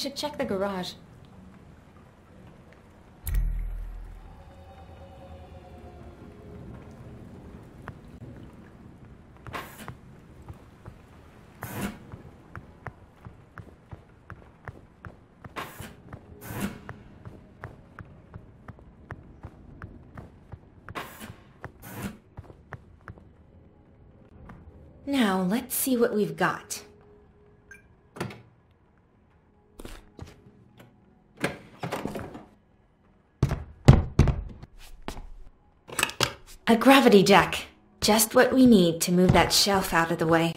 should check the garage. Now, let's see what we've got. A gravity jack. Just what we need to move that shelf out of the way.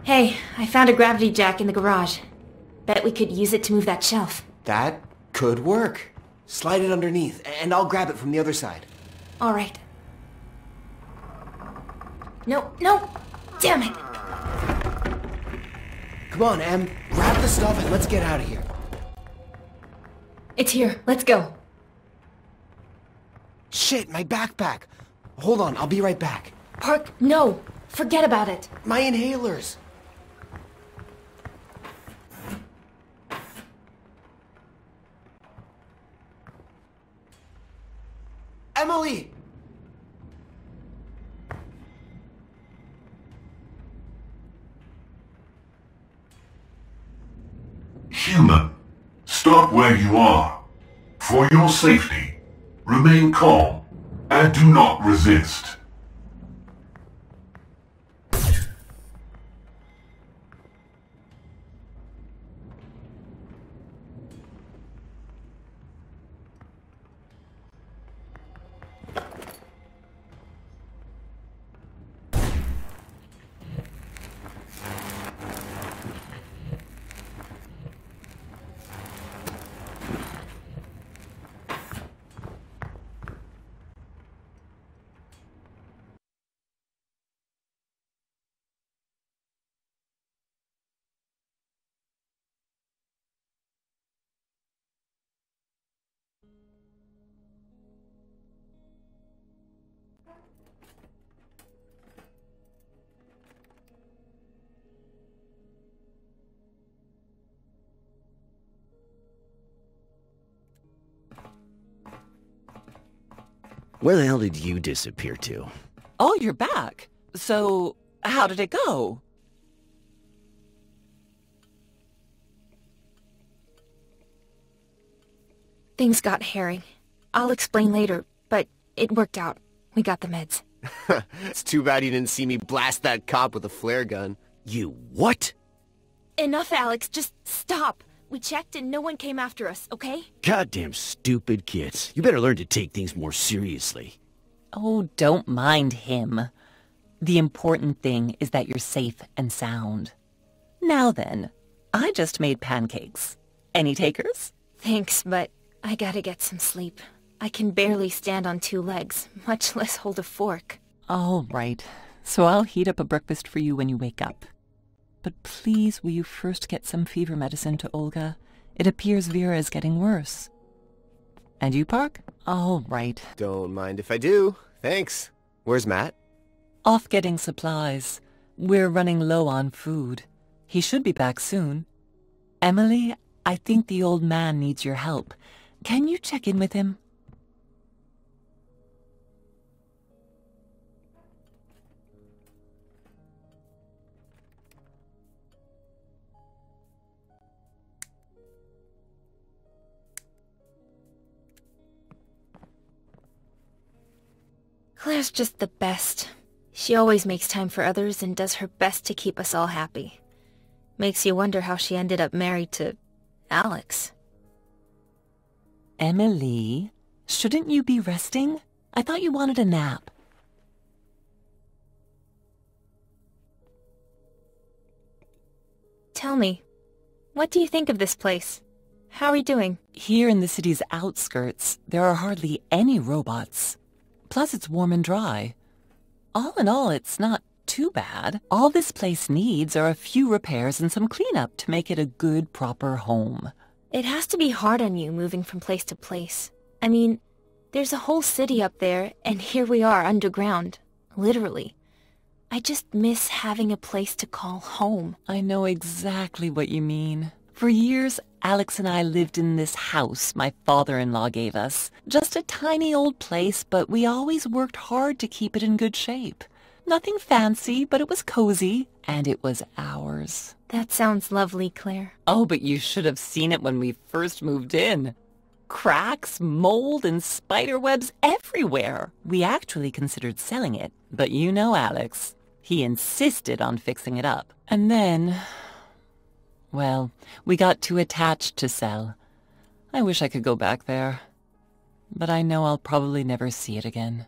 Hey, I found a gravity jack in the garage. Bet we could use it to move that shelf. That could work. Slide it underneath, and I'll grab it from the other side. All right. No, no! Damn it! Come on, Em. Grab the stuff and let's get out of here. It's here. Let's go. Shit, my backpack. Hold on, I'll be right back. Park, no! Forget about it. My inhalers. Emily! Human, stop where you are. For your safety, remain calm and do not resist. Where the hell did you disappear to? Oh, you're back. So, how did it go? Things got hairy. I'll explain later, but it worked out. We got the meds. It's too bad you didn't see me blast that cop with a flare gun. You what? Enough, Alex. Just stop. We checked and no one came after us, okay? Goddamn stupid kids. You better learn to take things more seriously. Oh, don't mind him. The important thing is that you're safe and sound. Now then, I just made pancakes. Any takers? Thanks, but I gotta get some sleep. I can barely stand on 2 legs, much less hold a fork. All right. So I'll heat up a breakfast for you when you wake up. But please, will you first get some fever medicine to Olga? It appears Vera is getting worse. And you, Park? All right. Don't mind if I do. Thanks. Where's Matt? Off getting supplies. We're running low on food. He should be back soon. Emily, I think the old man needs your help. Can you check in with him? Claire's just the best. She always makes time for others and does her best to keep us all happy. Makes you wonder how she ended up married to Alex. Emily, shouldn't you be resting? I thought you wanted a nap. Tell me, what do you think of this place? How are we doing? Here in the city's outskirts, there are hardly any robots. Plus, it's warm and dry. All in all, it's not too bad. All this place needs are a few repairs and some cleanup to make it a good, proper home. It has to be hard on you moving from place to place. I mean, there's a whole city up there, and here we are underground. Literally. I just miss having a place to call home. I know exactly what you mean. For years, Alex and I lived in this house my father-in-law gave us. Just a tiny old place, but we always worked hard to keep it in good shape. Nothing fancy, but it was cozy, and it was ours. That sounds lovely, Claire. Oh, but you should have seen it when we first moved in. Cracks, mold, and spider webs everywhere. We actually considered selling it, but you know Alex. He insisted on fixing it up. And then, well, we got too attached to sell. I wish I could go back there, but I know I'll probably never see it again.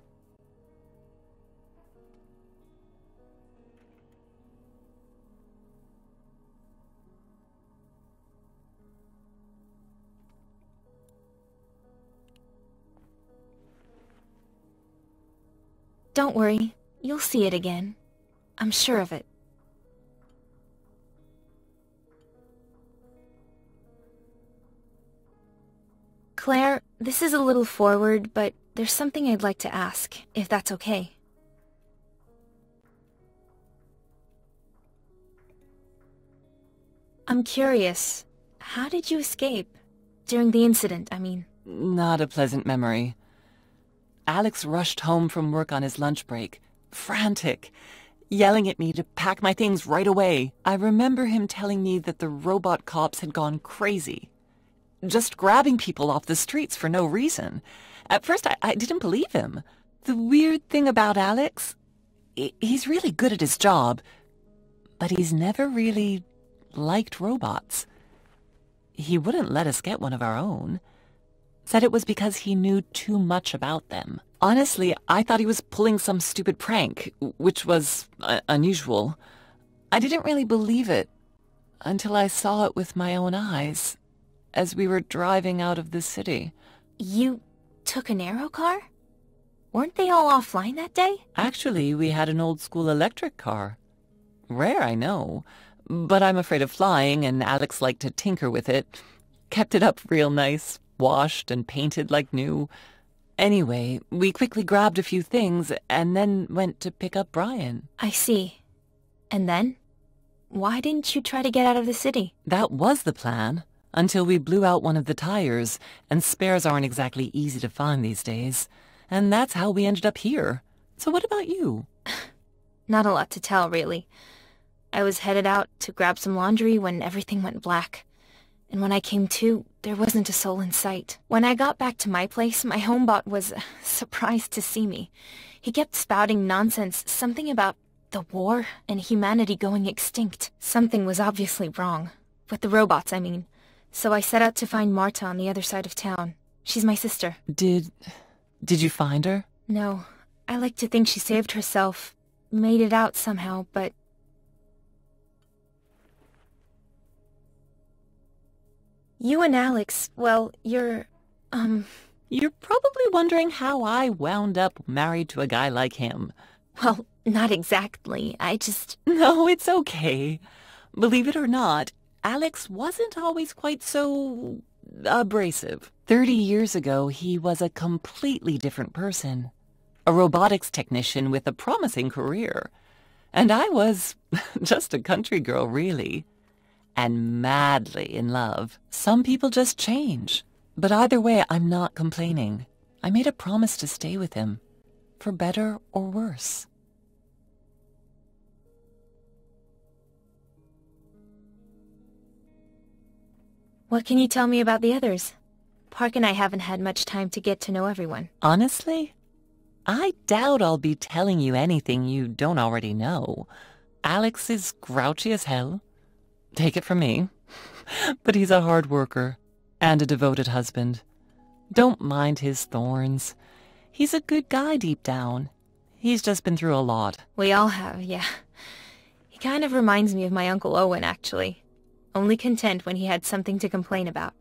Don't worry, you'll see it again. I'm sure of it. Claire, this is a little forward, but there's something I'd like to ask, if that's okay. I'm curious, how did you escape? During the incident, I mean. Not a pleasant memory. Alex rushed home from work on his lunch break, frantic, yelling at me to pack my things right away. I remember him telling me that the robot cops had gone crazy, just grabbing people off the streets for no reason. At first, I didn't believe him. The weird thing about Alex, he's really good at his job, but he's never really liked robots. He wouldn't let us get one of our own. Said it was because he knew too much about them. Honestly, I thought he was pulling some stupid prank, which was unusual. I didn't really believe it until I saw it with my own eyes as we were driving out of the city. You took an aero car? Weren't they all offline that day? Actually, we had an old-school electric car. Rare, I know, but I'm afraid of flying, and Alex liked to tinker with it. Kept it up real nice. Washed and painted like new. Anyway, we quickly grabbed a few things and then went to pick up Brian. I see. And then? Why didn't you try to get out of the city? That was the plan, until we blew out one of the tires, and spares aren't exactly easy to find these days. And that's how we ended up here. So what about you? Not a lot to tell, really. I was headed out to grab some laundry when everything went black. And when I came to, there wasn't a soul in sight. When I got back to my place, my homebot was surprised to see me. He kept spouting nonsense, something about the war and humanity going extinct. Something was obviously wrong. With the robots, I mean. So I set out to find Marta on the other side of town. She's my sister. Did you find her? No. I like to think she saved herself, made it out somehow, but... You and Alex, well, You're probably wondering how I wound up married to a guy like him. Well, not exactly. No, it's okay. Believe it or not, Alex wasn't always quite so abrasive. 30 years ago, he was a completely different person. A robotics technician with a promising career. And I was just a country girl, really. And madly in love. Some people just change. But either way, I'm not complaining. I made a promise to stay with him, for better or worse. What can you tell me about the others? Park and I haven't had much time to get to know everyone. Honestly, I doubt I'll be telling you anything you don't already know. Alex is grouchy as hell. Take it from me. But he's a hard worker and a devoted husband. Don't mind his thorns. He's a good guy deep down. He's just been through a lot. We all have, yeah. He kind of reminds me of my Uncle Owen, actually. Only content when he had something to complain about.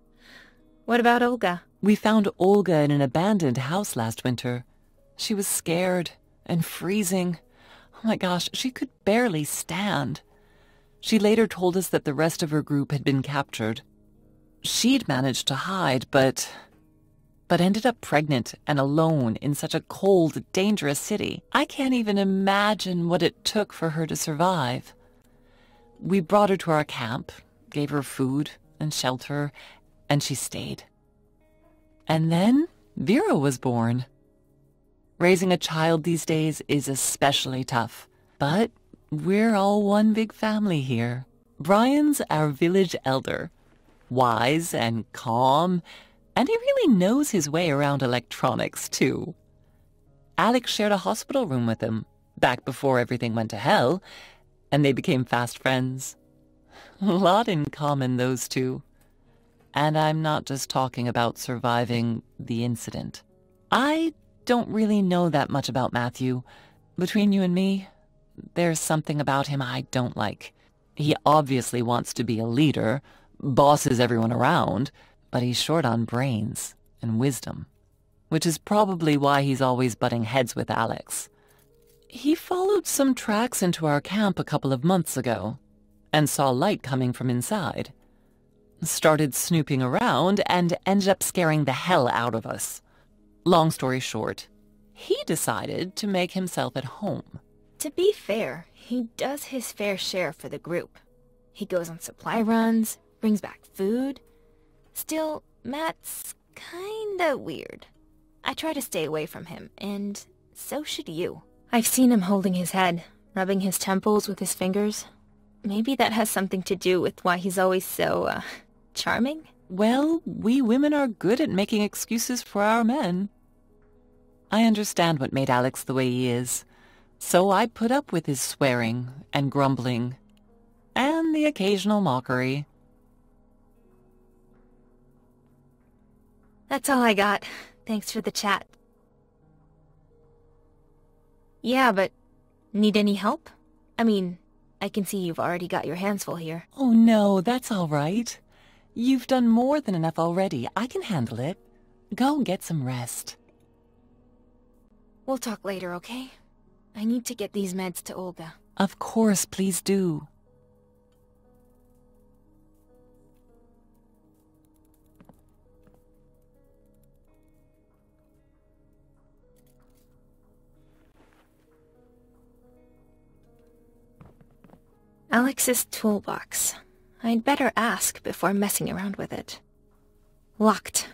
What about Olga? We found Olga in an abandoned house last winter. She was scared and freezing. Oh my gosh, she could barely stand. She later told us that the rest of her group had been captured. She'd managed to hide, but ended up pregnant and alone in such a cold, dangerous city. I can't even imagine what it took for her to survive. We brought her to our camp, gave her food and shelter, and she stayed. And then Vera was born. Raising a child these days is especially tough, but we're all one big family here. Brian's our village elder, wise and calm, and he really knows his way around electronics, too. Alex shared a hospital room with him, back before everything went to hell, and they became fast friends. A lot in common, those two. And I'm not just talking about surviving the incident. I don't really know that much about Matthew. Between you and me, there's something about him I don't like. He obviously wants to be a leader, bosses everyone around, but he's short on brains and wisdom, which is probably why he's always butting heads with Alex. He followed some tracks into our camp a couple of months ago and saw light coming from inside. Started snooping around and ended up scaring the hell out of us. Long story short, he decided to make himself at home. To be fair, he does his fair share for the group. He goes on supply runs, brings back food. Still, Matt's kinda weird. I try to stay away from him, and so should you. I've seen him holding his head, rubbing his temples with his fingers. Maybe that has something to do with why he's always so, charming? Well, we women are good at making excuses for our men. I understand what made Alex the way he is, so I put up with his swearing and grumbling, and the occasional mockery. That's all I got. Thanks for the chat. Yeah, but need any help? I mean, I can see you've already got your hands full here. Oh no, that's all right. You've done more than enough already. I can handle it. Go get some rest. We'll talk later, okay? I need to get these meds to Olga. Of course, please do. Alex's toolbox. I'd better ask before messing around with it. Locked.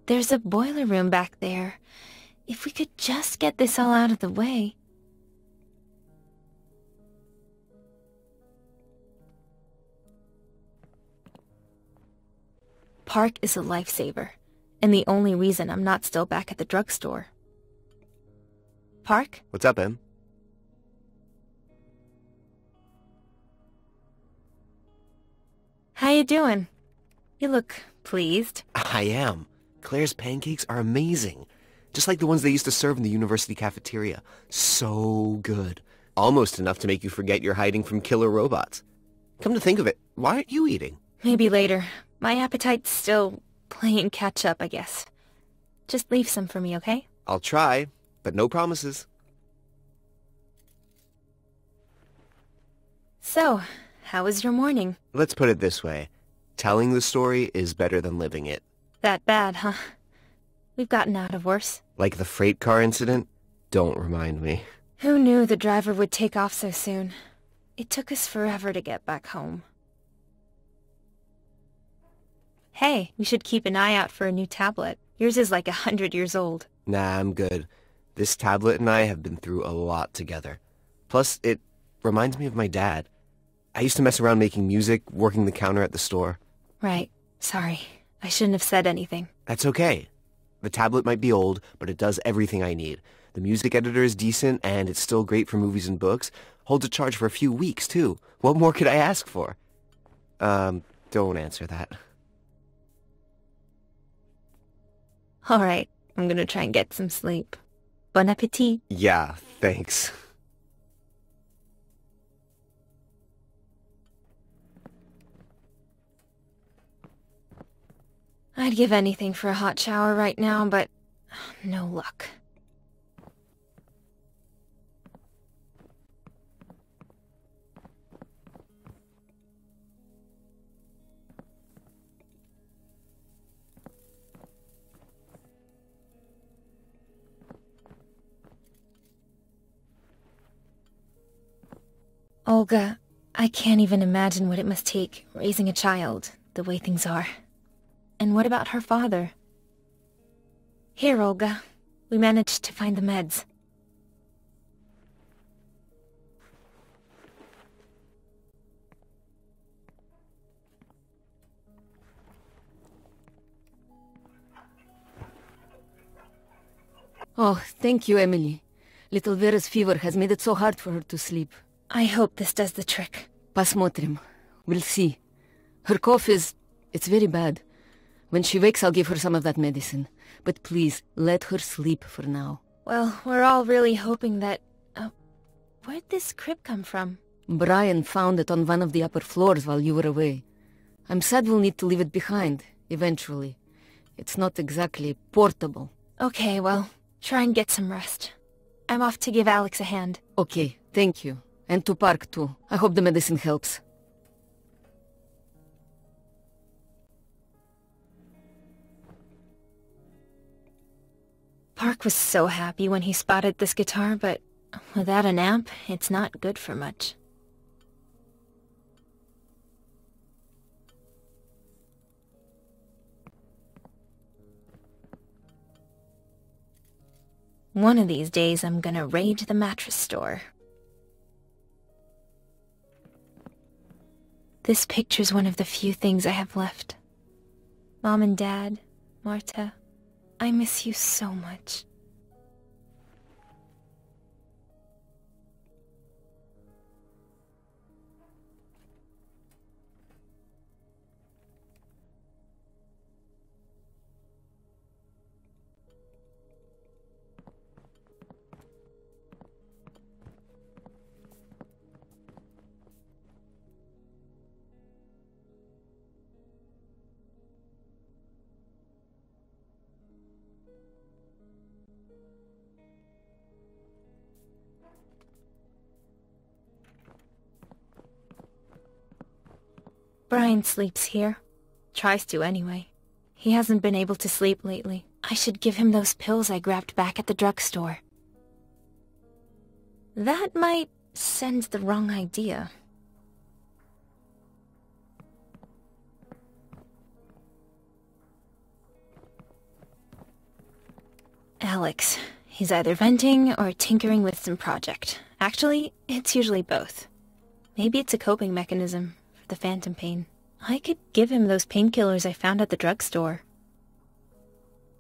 There's a boiler room back there. If we could just get this all out of the way. Park is a lifesaver, and the only reason I'm not still back at the drugstore. Park? What's up, Em? How you doing? You look pleased. I am. Claire's pancakes are amazing. Just like the ones they used to serve in the university cafeteria. So good. Almost enough to make you forget you're hiding from killer robots. Come to think of it, why aren't you eating? Maybe later. My appetite's still playing catch up, I guess. Just leave some for me, okay? I'll try, but no promises. So, how was your morning? Let's put it this way. Telling the story is better than living it. That bad, huh? We've gotten out of worse. Like the freight car incident? Don't remind me. Who knew the driver would take off so soon? It took us forever to get back home. Hey, we should keep an eye out for a new tablet. Yours is like 100 years old. Nah, I'm good. This tablet and I have been through a lot together. Plus, it reminds me of my dad. I used to mess around making music, working the counter at the store. Right. Sorry. I shouldn't have said anything. That's okay. The tablet might be old, but it does everything I need. The The music editor is decent, and it's still great for movies and books. Holds a charge for a few weeks, too. What more could I ask for? Don't answer that. Alright, I'm gonna try and get some sleep. Bon appetit. Yeah, thanks. I'd give anything for a hot shower right now, but no luck. Olga, I can't even imagine what it must take raising a child the way things are. And what about her father? Here, Olga. We managed to find the meds. Oh, thank you, Emily. Little Vera's fever has made it so hard for her to sleep. I hope this does the trick. Pasmotrim. We'll see. Her cough it's very bad. When she wakes, I'll give her some of that medicine. But please, let her sleep for now. Well, we're all really hoping that... where'd this crib come from? Brian found it on one of the upper floors while you were away. I'm sad we'll need to leave it behind, eventually. It's not exactly portable. Okay, well, try and get some rest. I'm off to give Alex a hand. Okay, thank you. And to Park, too. I hope the medicine helps. Park was so happy when he spotted this guitar, but without an amp, it's not good for much. One of these days, I'm gonna raid the mattress store. This picture's one of the few things I have left. Mom and Dad, Marta, I miss you so much. Brian sleeps here. Tries to, anyway. He hasn't been able to sleep lately. I should give him those pills I grabbed back at the drugstore. That might send the wrong idea. Alex. He's either venting or tinkering with some project. Actually, it's usually both. Maybe it's a coping mechanism. The phantom pain. I could give him those painkillers I found at the drugstore.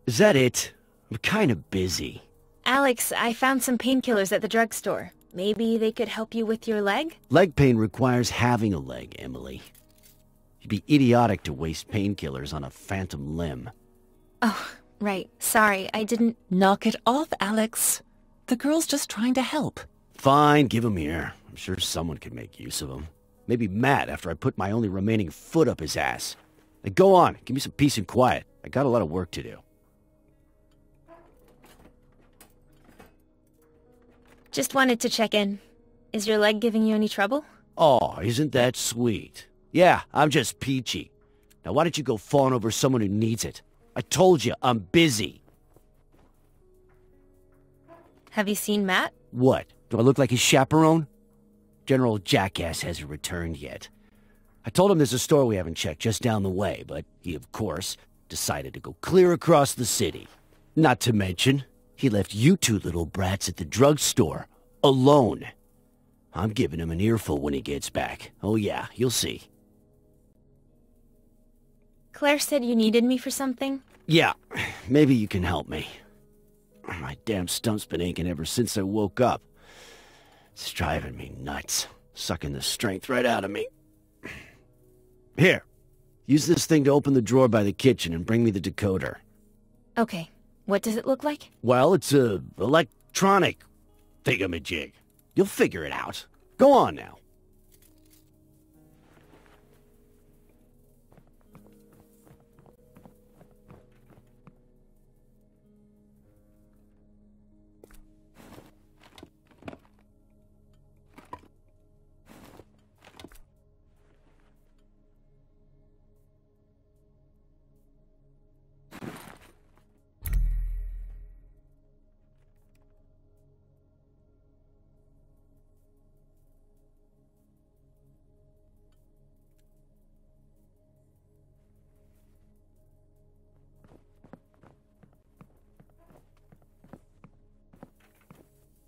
Is that it? I'm kind of busy. Alex, I found some painkillers at the drugstore. Maybe they could help you with your leg? Leg pain requires having a leg, Emily. You'd be idiotic to waste painkillers on a phantom limb. Oh, right. Sorry, I didn't... Knock it off, Alex. The girl's just trying to help. Fine, give 'em here. I'm sure someone could make use of 'em. Maybe Matt after I put my only remaining foot up his ass. Now go on, give me some peace and quiet. I got a lot of work to do. Just wanted to check in. Is your leg giving you any trouble? Oh, isn't that sweet? Yeah, I'm just peachy. Now why don't you go fawn over someone who needs it? I told you, I'm busy. Have you seen Matt? What? Do I look like his chaperone? General Jackass hasn't returned yet. I told him there's a store we haven't checked just down the way, but he, of course, decided to go clear across the city. Not to mention, he left you two little brats at the drugstore, alone. I'm giving him an earful when he gets back. Oh yeah, you'll see. Claire said you needed me for something? Yeah, maybe you can help me. My damn stump's been aching ever since I woke up. It's driving me nuts, sucking the strength right out of me. Here, use this thing to open the drawer by the kitchen and bring me the decoder. Okay, what does it look like? Well, it's a electronic thingamajig. You'll figure it out. Go on now.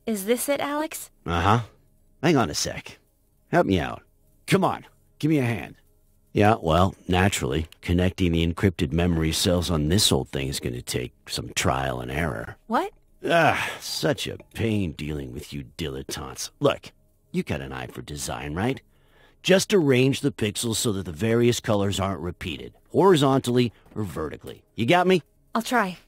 Is this it, Alex? Uh-huh. Hang on a sec. Help me out. Come on, give me a hand. Yeah, well, naturally, connecting the encrypted memory cells on this old thing is going to take some trial and error. What? Such a pain dealing with you dilettantes. Look, you got an eye for design, right? Just arrange the pixels so that the various colors aren't repeated, horizontally or vertically. You got me? I'll try.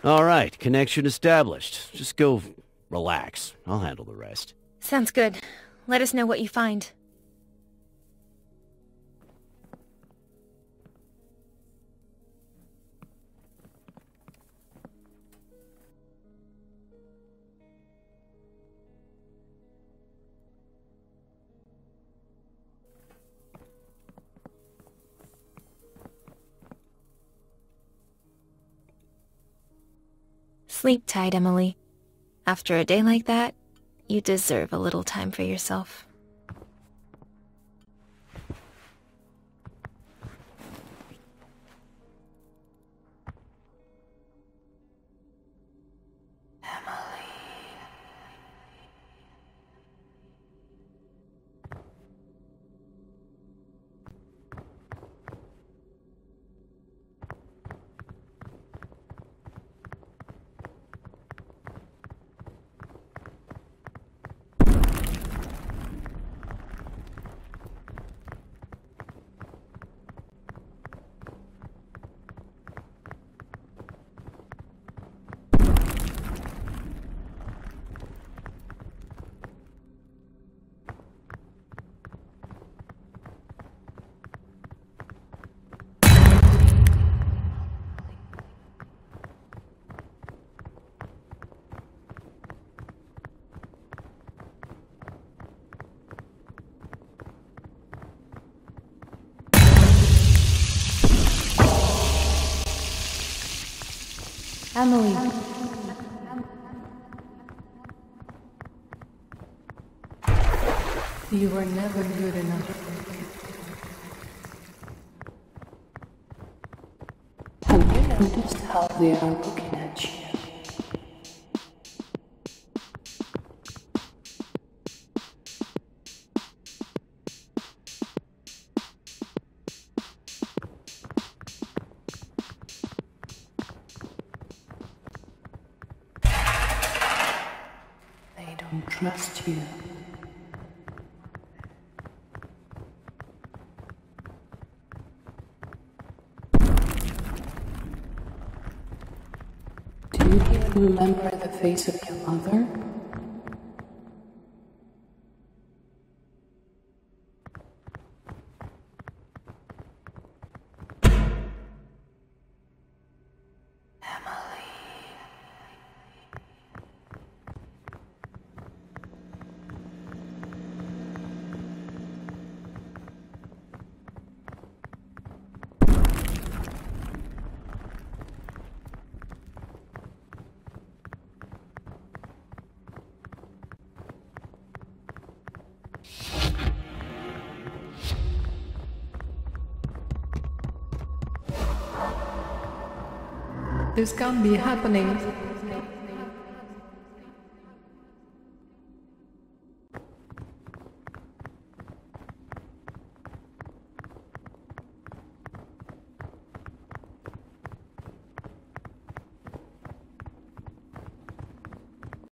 All right, connection established. Just go relax. I'll handle the rest. Sounds good. Let us know what you find. Sleep tight, Emily. After a day like that, you deserve a little time for yourself. Emily. You were never good enough. Have you noticed how they are looking at you? They don't trust you. Do you even remember the face of your mother? This can't be happening.